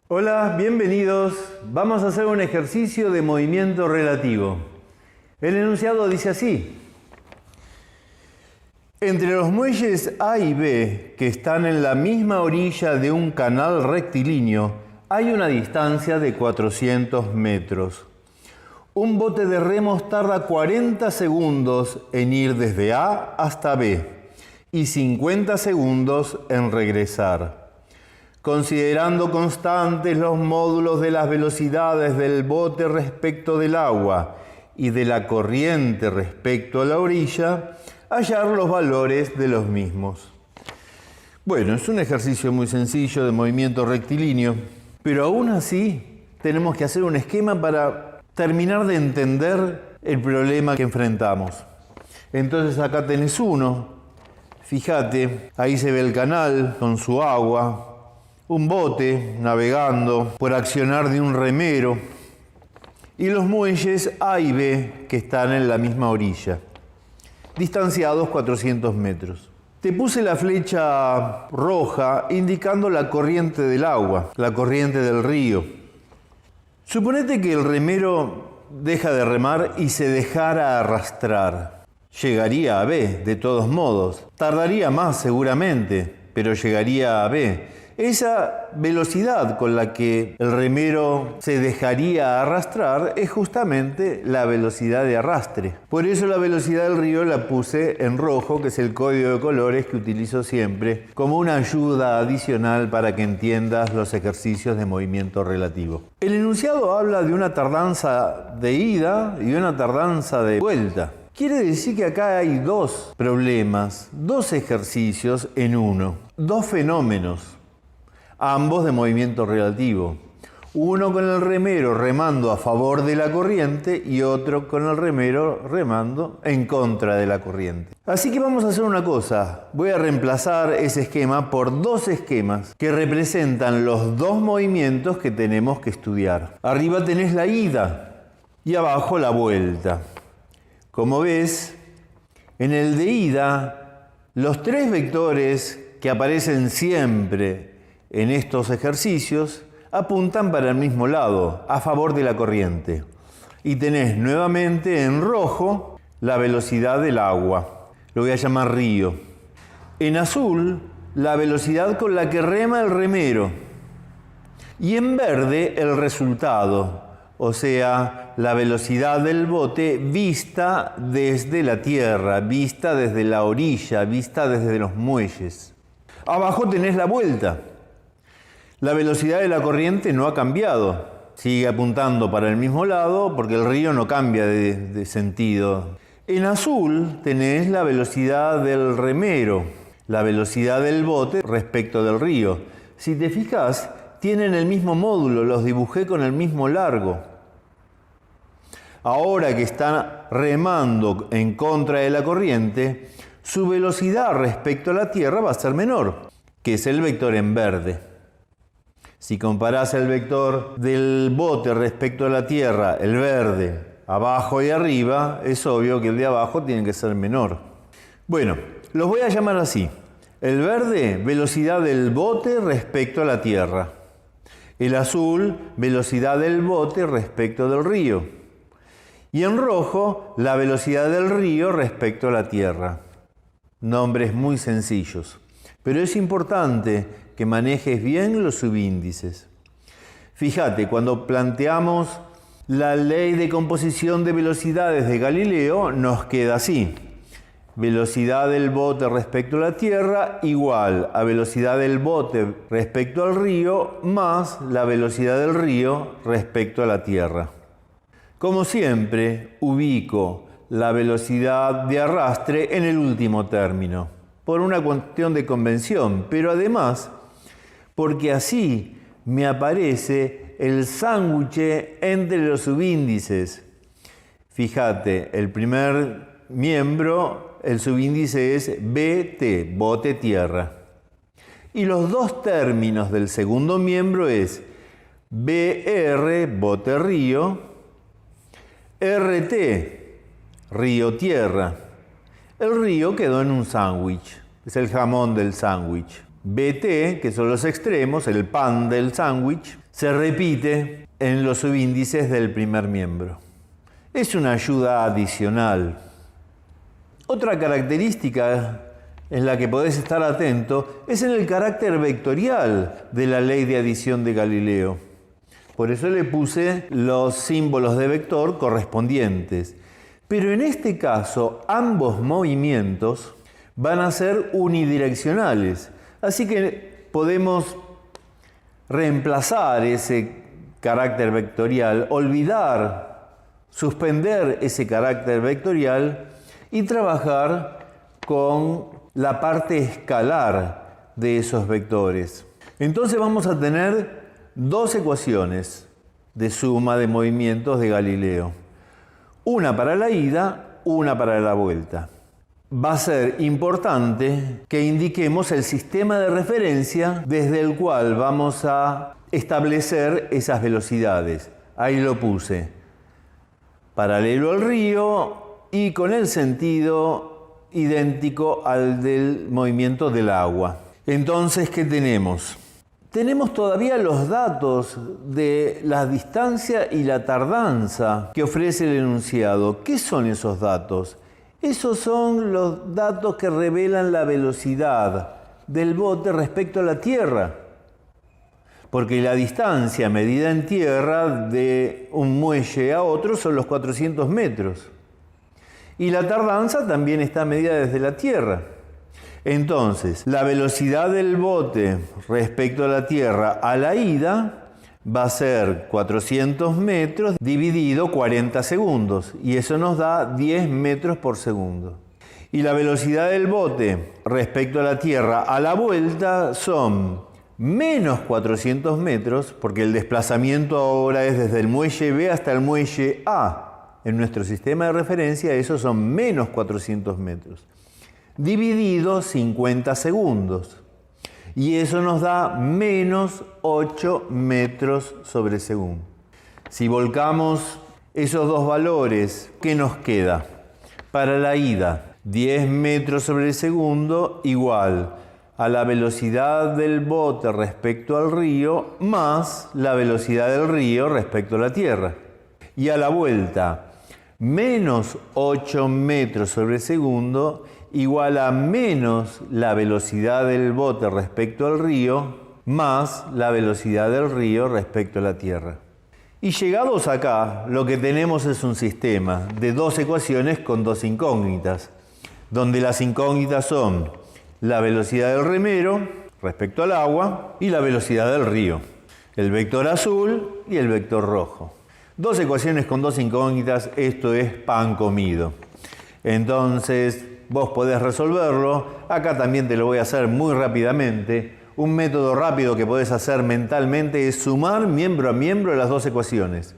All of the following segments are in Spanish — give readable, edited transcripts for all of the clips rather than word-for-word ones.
Hola, bienvenidos. Vamos a hacer un ejercicio de movimiento relativo. El enunciado dice así. Entre los muelles A y B, que están en la misma orilla de un canal rectilíneo, hay una distancia de 400 metros. Un bote de remos tarda 40 segundos en ir desde A hasta B y 50 segundos en regresar. Considerando constantes los módulos de las velocidades del bote respecto del agua y de la corriente respecto a la orilla, hallar los valores de los mismos. Bueno, es un ejercicio muy sencillo de movimiento rectilíneo, pero aún así tenemos que hacer un esquema para terminar de entender el problema que enfrentamos. Entonces acá tenés uno, fíjate, ahí se ve el canal con su agua, un bote navegando por accionar de un remero y los muelles A y B que están en la misma orilla, distanciados 400 metros. Te puse la flecha roja indicando la corriente del agua, la corriente del río. Suponete que el remero deja de remar y se dejara arrastrar. Llegaría a B, de todos modos. Tardaría más seguramente, pero llegaría a B. Esa velocidad con la que el remero se dejaría arrastrar es justamente la velocidad de arrastre. Por eso la velocidad del río la puse en rojo, que es el código de colores que utilizo siempre como una ayuda adicional para que entiendas los ejercicios de movimiento relativo. El enunciado habla de una tardanza de ida y una tardanza de vuelta. Quiere decir que acá hay dos problemas, dos ejercicios en uno, dos fenómenos. Ambos de movimiento relativo. Uno con el remero remando a favor de la corriente y otro con el remero remando en contra de la corriente. Así que vamos a hacer una cosa. Voy a reemplazar ese esquema por dos esquemas que representan los dos movimientos que tenemos que estudiar. Arriba tenés la ida y abajo la vuelta. Como ves, en el de ida, los tres vectores que aparecen siempre en estos ejercicios apuntan para el mismo lado, a favor de la corriente. Y tenés nuevamente en rojo la velocidad del agua. Lo voy a llamar río. En azul, la velocidad con la que rema el remero. Y en verde, el resultado, o sea, la velocidad del bote vista desde la tierra, vista desde la orilla, vista desde los muelles. Abajo tenés la vuelta. La velocidad de la corriente no ha cambiado, sigue apuntando para el mismo lado porque el río no cambia de sentido. En azul tenés la velocidad del remero, la velocidad del bote respecto del río. Si te fijas, tienen el mismo módulo, los dibujé con el mismo largo. Ahora que están remando en contra de la corriente, su velocidad respecto a la tierra va a ser menor, que es el vector en verde. Si comparás el vector del bote respecto a la tierra, el verde, abajo y arriba, es obvio que el de abajo tiene que ser menor. Bueno, los voy a llamar así. El verde, velocidad del bote respecto a la tierra. El azul, velocidad del bote respecto del río. Y en rojo, la velocidad del río respecto a la tierra. Nombres muy sencillos. Pero es importante que manejes bien los subíndices. Fíjate, cuando planteamos la ley de composición de velocidades de Galileo, nos queda así. Velocidad del bote respecto a la Tierra igual a velocidad del bote respecto al río más la velocidad del río respecto a la Tierra. Como siempre, ubico la velocidad de arrastre en el último término, por una cuestión de convención, pero además porque así me aparece el sándwich entre los subíndices. Fíjate, el primer miembro, el subíndice es BT, bote tierra. Y los dos términos del segundo miembro es BR, bote río, RT, río tierra. El río quedó en un sándwich, es el jamón del sándwich. BT, que son los extremos, el pan del sándwich, se repite en los subíndices del primer miembro. Es una ayuda adicional. Otra característica en la que podés estar atento es en el carácter vectorial de la ley de adición de Galileo. Por eso le puse los símbolos de vector correspondientes. Pero en este caso, ambos movimientos van a ser unidireccionales. Así que podemos reemplazar ese carácter vectorial, olvidar, suspender ese carácter vectorial y trabajar con la parte escalar de esos vectores. Entonces vamos a tener dos ecuaciones de suma de movimientos de Galileo. Una para la ida, una para la vuelta. Va a ser importante que indiquemos el sistema de referencia desde el cual vamos a establecer esas velocidades. Ahí lo puse. Paralelo al río y con el sentido idéntico al del movimiento del agua. Entonces, ¿qué tenemos? Tenemos todavía los datos de la distancia y la tardanza que ofrece el enunciado. ¿Qué son esos datos? Esos son los datos que revelan la velocidad del bote respecto a la Tierra. Porque la distancia medida en tierra de un muelle a otro son los 400 metros. Y la tardanza también está medida desde la Tierra. Entonces, la velocidad del bote respecto a la Tierra a la ida va a ser 400 metros dividido 40 segundos. Y eso nos da 10 metros por segundo. Y la velocidad del bote respecto a la Tierra a la vuelta son menos 400 metros, porque el desplazamiento ahora es desde el muelle B hasta el muelle A. En nuestro sistema de referencia, esos son menos 400 metros. Dividido 50 segundos. Y eso nos da menos 8 metros sobre segundo. Si volcamos esos dos valores, ¿qué nos queda? Para la ida, 10 metros sobre segundo igual a la velocidad del bote respecto al río más la velocidad del río respecto a la Tierra. Y a la vuelta, menos 8 metros sobre segundo igual a menos la velocidad del bote respecto al río más la velocidad del río respecto a la Tierra. Y llegados acá, lo que tenemos es un sistema de dos ecuaciones con dos incógnitas, donde las incógnitas son la velocidad del remero respecto al agua y la velocidad del río, el vector azul y el vector rojo. Dos ecuaciones con dos incógnitas, esto es pan comido. Entonces, vos podés resolverlo. Acá también te lo voy a hacer muy rápidamente. Un método rápido que podés hacer mentalmente es sumar miembro a miembro las dos ecuaciones.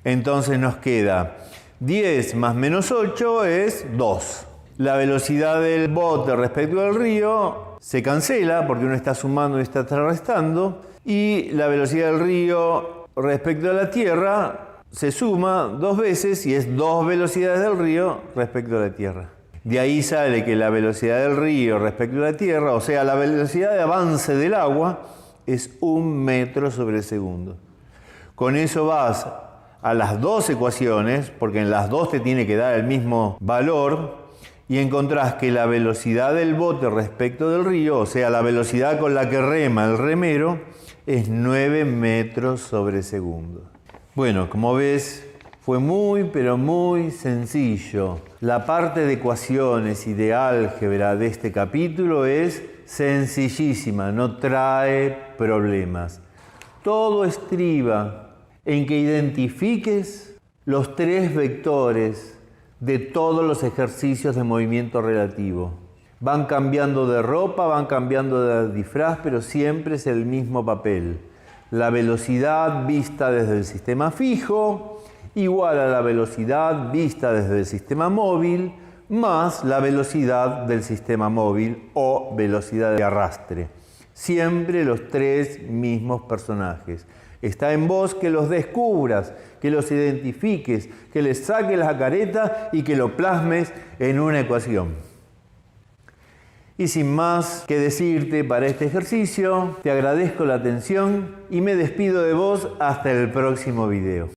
Entonces nos queda 10 más menos 8 es 2. La velocidad del bote respecto al río se cancela porque uno está sumando y está restando. Y la velocidad del río respecto a la Tierra se suma dos veces y es dos velocidades del río respecto a la Tierra. De ahí sale que la velocidad del río respecto a la Tierra, o sea, la velocidad de avance del agua, es 1 metro sobre segundo. Con eso vas a las dos ecuaciones, porque en las dos te tiene que dar el mismo valor, y encontrás que la velocidad del bote respecto del río, o sea, la velocidad con la que rema el remero, es 9 metros sobre segundo. Bueno, como ves, fue muy, pero muy sencillo. La parte de ecuaciones y de álgebra de este capítulo es sencillísima, no trae problemas. Todo estriba en que identifiques los tres vectores de todos los ejercicios de movimiento relativo. Van cambiando de ropa, van cambiando de disfraz, pero siempre es el mismo papel. La velocidad vista desde el sistema fijo igual a la velocidad vista desde el sistema móvil más la velocidad del sistema móvil o velocidad de arrastre. Siempre los tres mismos personajes. Está en vos que los descubras, que los identifiques, que les saques la careta y que lo plasmes en una ecuación. Y sin más que decirte para este ejercicio, te agradezco la atención y me despido de vos hasta el próximo video.